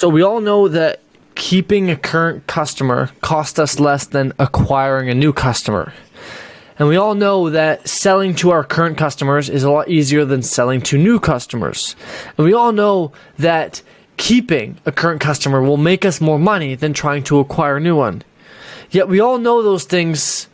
So we all know that keeping a current customer costs us less than acquiring a new customer. And we all know that selling to our current customers is a lot easier than selling to new customers. And we all know that keeping a current customer will make us more money than trying to acquire a new one. Yet we all know those things,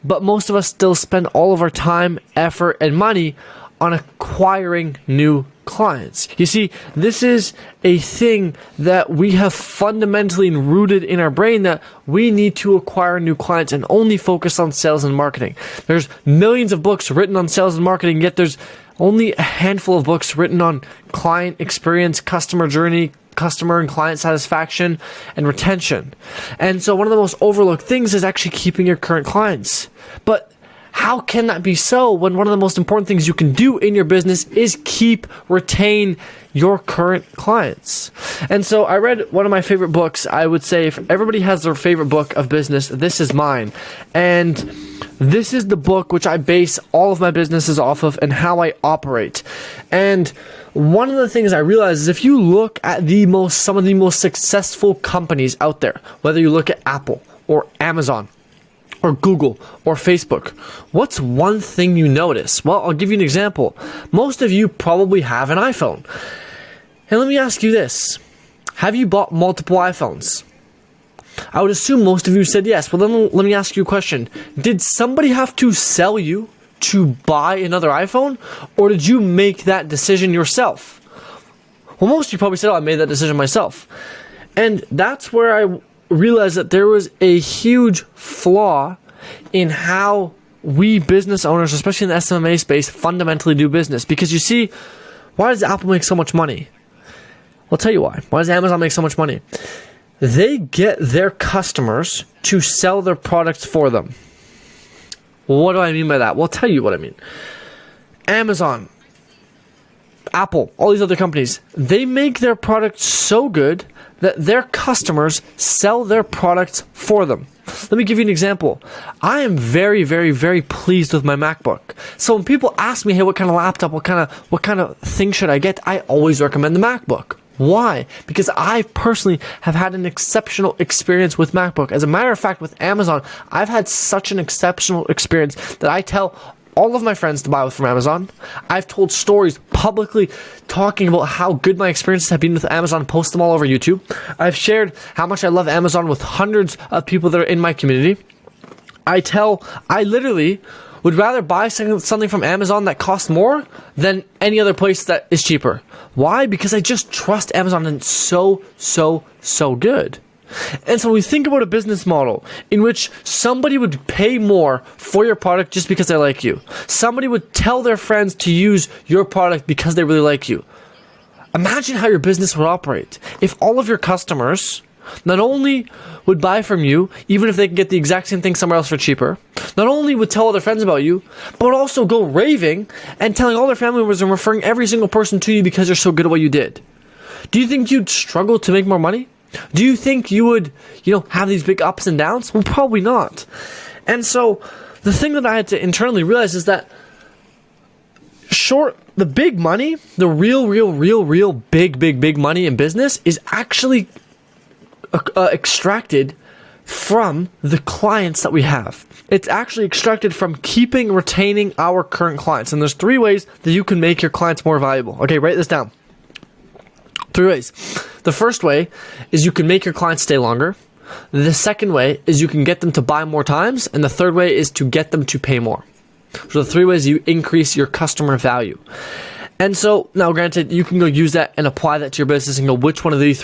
but most of us still spend all of our time, effort, and money on acquiring new clients. You see, this is a thing that we have fundamentally rooted in our brain, that we need to acquire new clients and only focus on sales and marketing. There's millions of books written on sales and marketing, yet there's only a handful of books written on client experience, customer journey, customer and client satisfaction, and retention. And so one of the most overlooked things is actually keeping your current clients. But how can that be so when one of the most important things you can do in your business is retain your current clients? And so I read one of my favorite books. I would say if everybody has their favorite book of business, this is mine. And this is the book which I base all of my businesses off of and how I operate. And one of the things I realized is if you look at some of the most successful companies out there, whether you look at Apple or Amazon or Google or Facebook, what's one thing you notice? Well, I'll give you an example. Most of you probably have an iPhone. And let me ask you this. Have you bought multiple iPhones? I would assume most of you said yes. Well, then let me ask you a question. Did somebody have to sell you to buy another iPhone, or did you make that decision yourself? Well, most of you probably said, I made that decision myself. And that's where I realized that there was a huge flaw in how we business owners, especially in the SMA space, fundamentally do business. Because you see, why does Apple make so much money? I'll tell you why. Why does Amazon make so much money? They get their customers to sell their products for them. What do I mean by that? Well, I'll tell you what I mean. Amazon, Apple, all these other companies, they make their products so good that their customers sell their products for them. Let me give you an example. I am very, very, very pleased with my MacBook. So when people ask me, hey, what kind of laptop, what kind of thing should I get? I always recommend the MacBook. Why? Because I personally have had an exceptional experience with MacBook. As a matter of fact, with Amazon, I've had such an exceptional experience that I tell all of my friends to buy from Amazon. I've told stories publicly talking about how good my experiences have been with Amazon, post them all over YouTube. I've shared how much I love Amazon with hundreds of people that are in my community. I literally would rather buy something from Amazon that costs more than any other place that is cheaper. Why? Because I just trust Amazon, and it's so good. And so we think about a business model in which somebody would pay more for your product just because they like you. Somebody would tell their friends to use your product because they really like you. Imagine how your business would operate if all of your customers not only would buy from you, even if they can get the exact same thing somewhere else for cheaper, not only would tell all their friends about you, but would also go raving and telling all their family members and referring every single person to you because you're so good at what you did. Do you think you'd struggle to make more money? Do you think you would, have these big ups and downs? Well, probably not. And so the thing that I had to internally realize is that the big money, the real big money in business is actually extracted from the clients that we have. It's actually extracted from retaining our current clients. And there's 3 ways that you can make your clients more valuable. Okay, write this down. 3 ways. The first way is you can make your clients stay longer. The second way is you can get them to buy more times. And the third way is to get them to pay more. So the 3 ways you increase your customer value. And so now, granted, you can go use that and apply that to your business and go, which one of these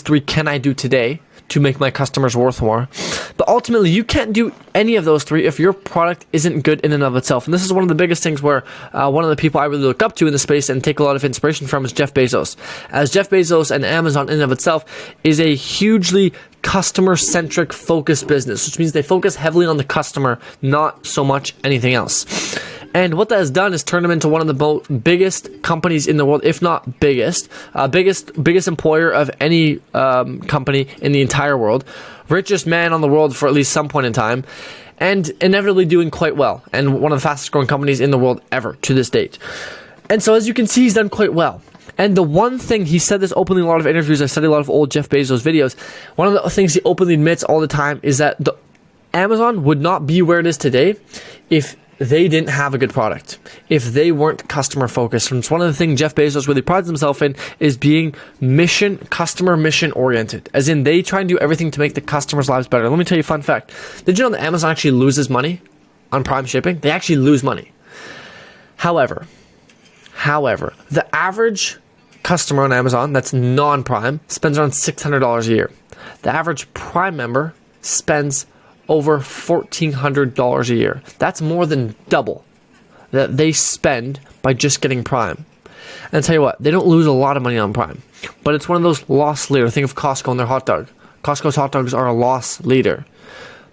three can I do today to make my customers worth more? But ultimately, you can't do any of those 3 if your product isn't good in and of itself. And this is one of the biggest things where one of the people I really look up to in the space and take a lot of inspiration from is Jeff Bezos. As Jeff Bezos and Amazon in and of itself is a hugely customer-centric focused business, which means they focus heavily on the customer, not so much anything else. And what that has done is turn them into one of the biggest companies in the world, if not biggest employer of any company in the entire world, richest man on the world for at least some point in time, and inevitably doing quite well, and one of the fastest growing companies in the world ever to this date. And so as you can see, he's done quite well. And the one thing, he said this openly in a lot of interviews, I studied a lot of old Jeff Bezos videos, one of the things he openly admits all the time is that Amazon would not be where it is today if they didn't have a good product, if they weren't customer focused. And it's one of the things Jeff Bezos really prides himself in is being customer mission oriented, as in they try and do everything to make the customers' lives better. Let me tell you a fun fact. Did you know that Amazon actually loses money on Prime shipping? They actually lose money. However, the average customer on Amazon that's non-Prime spends around $600 a year. The average Prime member spends over $1,400 a year. That's more than double that they spend by just getting Prime. And I'll tell you what, they don't lose a lot of money on Prime, but it's one of those loss leader. Think of Costco and their hot dog. Costco's hot dogs are a loss leader.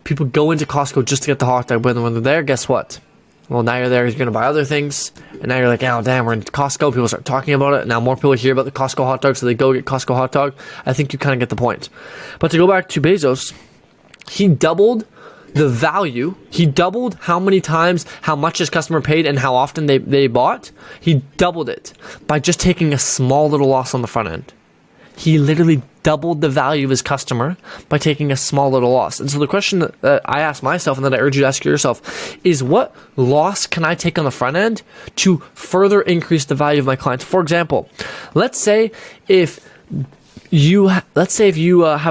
People go into Costco just to get the hot dog, but when they're there, guess what? Well, now you're there, you're going to buy other things, and now you're like, oh, damn, we're in Costco. People start talking about it. Now more people hear about the Costco hot dog, so they go get Costco hot dog. I think you kind of get the point. But to go back to Bezos, he doubled the value. He doubled how many times, how much his customer paid, and how often they bought. He doubled it by just taking a small little loss on the front end. He literally doubled the value of his customer by taking a small little loss. And so the question that I ask myself, and that I urge you to ask yourself, is what loss can I take on the front end to further increase the value of my clients? For example, let's say if you have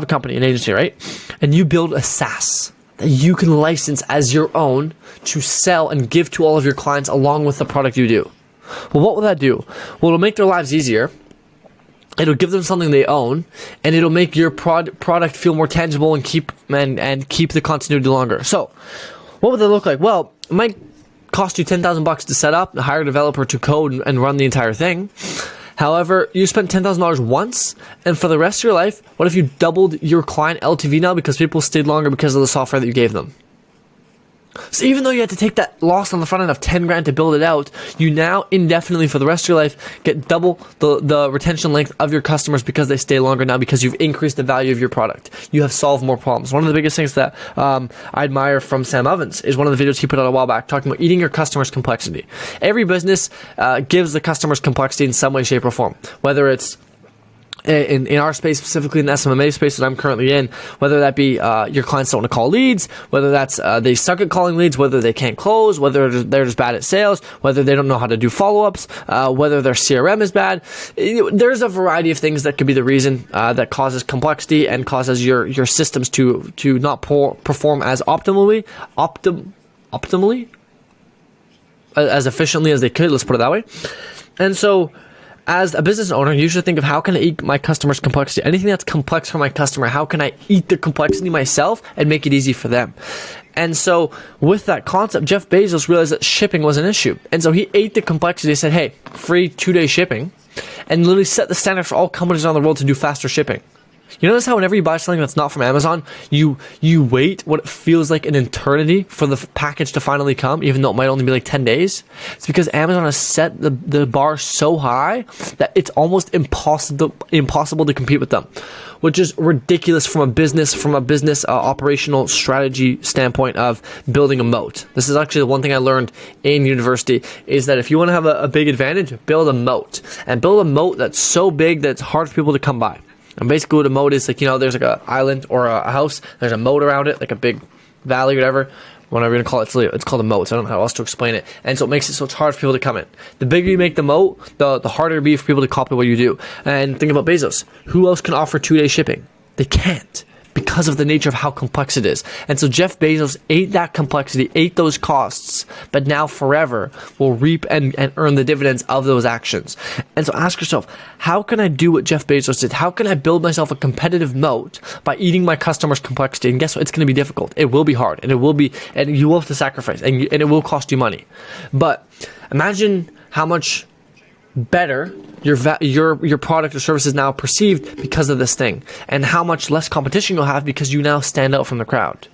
a company, an agency, right? And you build a SaaS that you can license as your own to sell and give to all of your clients along with the product you do. Well, what will that do? Well, it'll make their lives easier. It'll give them something they own, and it'll make your product feel more tangible and keep the continuity longer. So, what would that look like? Well, it might cost you $10,000 to set up, hire a developer to code and run the entire thing. However, you spent $10,000 once, and for the rest of your life, what if you doubled your client LTV now because people stayed longer because of the software that you gave them? So even though you had to take that loss on the front end of 10 grand to build it out, you now indefinitely for the rest of your life get double the retention length of your customers because they stay longer now because you've increased the value of your product. You have solved more problems. One of the biggest things that I admire from Sam Ovens is one of the videos he put out a while back talking about eating your customers' complexity. Every business gives the customers complexity in some way, shape, or form, whether it's in our space, specifically in the SMMA space that I'm currently in, whether that be your clients don't want to call leads, whether that's they suck at calling leads, whether they can't close, whether they're just bad at sales, whether they don't know how to do follow-ups, whether their CRM is bad. There's a variety of things that could be the reason that causes complexity and causes your systems to not perform as optimally, as efficiently as they could. Let's put it that way. And so, as a business owner, you should think of how can I eat my customer's complexity? Anything that's complex for my customer, how can I eat the complexity myself and make it easy for them? And so with that concept, Jeff Bezos realized that shipping was an issue. And so he ate the complexity. He said, hey, free 2-day shipping, and literally set the standard for all companies around the world to do faster shipping. You notice how whenever you buy something that's not from Amazon, you wait what it feels like an eternity for the package to finally come, even though it might only be like 10 days? It's because Amazon has set the bar so high that it's almost impossible to compete with them, which is ridiculous from a business operational strategy standpoint of building a moat. This is actually the one thing I learned in university, is that if you want to have a big advantage, build a moat. And build a moat that's so big that it's hard for people to come by. And basically what a moat is, like, there's like an island or a house, there's a moat around it, like a big valley or whatever you're going to call it. It's called a moat, so I don't know how else to explain it. And so it makes it so it's hard for people to come in. The bigger you make the moat, the harder it'll be for people to copy what you do. And think about Bezos. Who else can offer 2-day shipping? They can't, because of the nature of how complex it is. And so Jeff Bezos ate that complexity, ate those costs, but now forever will reap and earn the dividends of those actions. And so ask yourself, how can I do what Jeff Bezos did? How can I build myself a competitive moat by eating my customers' complexity? And guess what? It's going to be difficult. It will be hard, and you will have to sacrifice, and it will cost you money. But imagine how much better your product or service is now perceived because of this thing, and how much less competition you'll have because you now stand out from the crowd.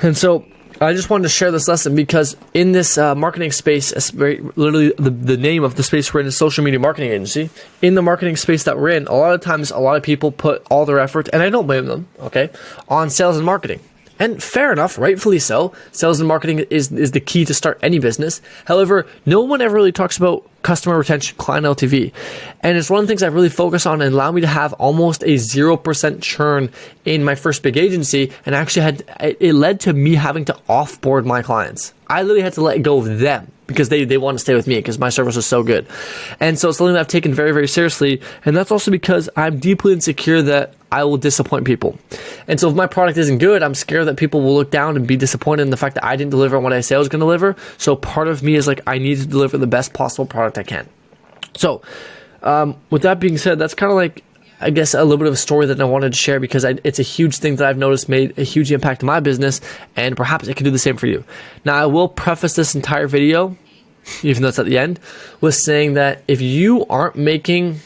And so I just wanted to share this lesson because in this marketing space, literally the name of the space we're in is social media marketing agency. In the marketing space that we're in, a lot of times a lot of people put all their effort, and I don't blame them, okay, on sales and marketing. And fair enough, rightfully so. Sales and marketing is the key to start any business. However, no one ever really talks about customer retention, client LTV. And it's one of the things I really focus on and allowed me to have almost a 0% churn in my first big agency. And actually it led to me having to offboard my clients. I literally had to let go of them because they want to stay with me because my service was so good. And so it's something that I've taken very, very seriously. And that's also because I'm deeply insecure that I will disappoint people. And so if my product isn't good, I'm scared that people will look down and be disappointed in the fact that I didn't deliver on what I say I was going to deliver. So part of me is like, I need to deliver the best possible product I can. So with that being said, that's kind of like, I guess, a little bit of a story that I wanted to share because it's a huge thing that I've noticed made a huge impact on my business, and perhaps it can do the same for you. Now, I will preface this entire video, even though it's at the end, with saying that if you aren't making,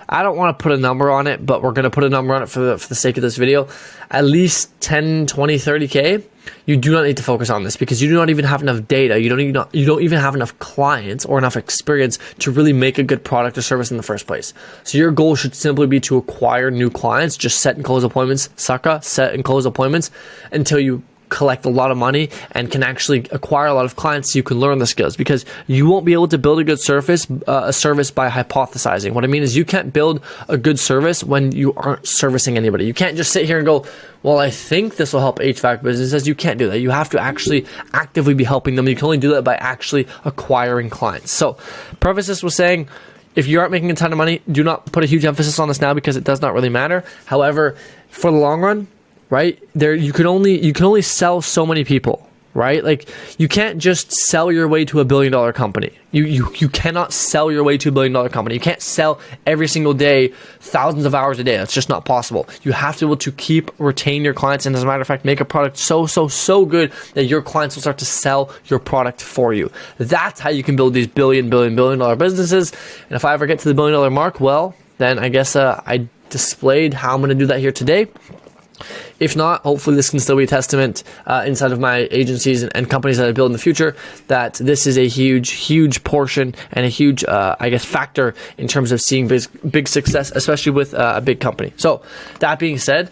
I don't want to put a number on it, but we're going to put a number on it for the sake of this video, at least 10, 20, 30K, you do not need to focus on this because you do not even have enough data. You don't even have enough clients or enough experience to really make a good product or service in the first place. So your goal should simply be to acquire new clients, just set and close appointments, set and close appointments until you collect a lot of money and can actually acquire a lot of clients so you can learn the skills, because you won't be able to build a good service by hypothesizing. What I mean is you can't build a good service when you aren't servicing anybody. You can't just sit here and go, well, I think this will help HVAC businesses. You can't do that. You have to actually actively be helping them. You can only do that by actually acquiring clients. So preface this with saying, if you aren't making a ton of money, do not put a huge emphasis on this now because it does not really matter. However, for the long run, right, you can only sell so many people, right? Like, you can't just sell your way to $1 billion company. You cannot sell your way to $1 billion company. You can't sell every single day, thousands of hours a day. That's just not possible. You have to be able to retain your clients, and as a matter of fact, make a product so good that your clients will start to sell your product for you. That's how you can build these billion dollar businesses. And if I ever get to the $1 billion mark, well, then I guess I displayed how I'm going to do that here today. If not, hopefully this can still be a testament inside of my agencies and companies that I build in the future that this is a huge portion and a huge, factor in terms of seeing big success, especially with a big company. So that being said,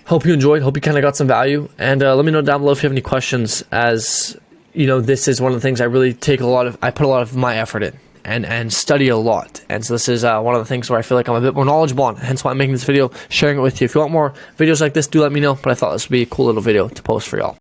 hope you enjoyed, hope you kind of got some value, and let me know down below if you have any questions, as you know, this is one of the things I really put a lot of my effort in. And study a lot. And so this is one of the things where I feel like I'm a bit more knowledgeable on, hence why I'm making this video, sharing it with you. If you want more videos like this, do let me know, but I thought this would be a cool little video to post for y'all.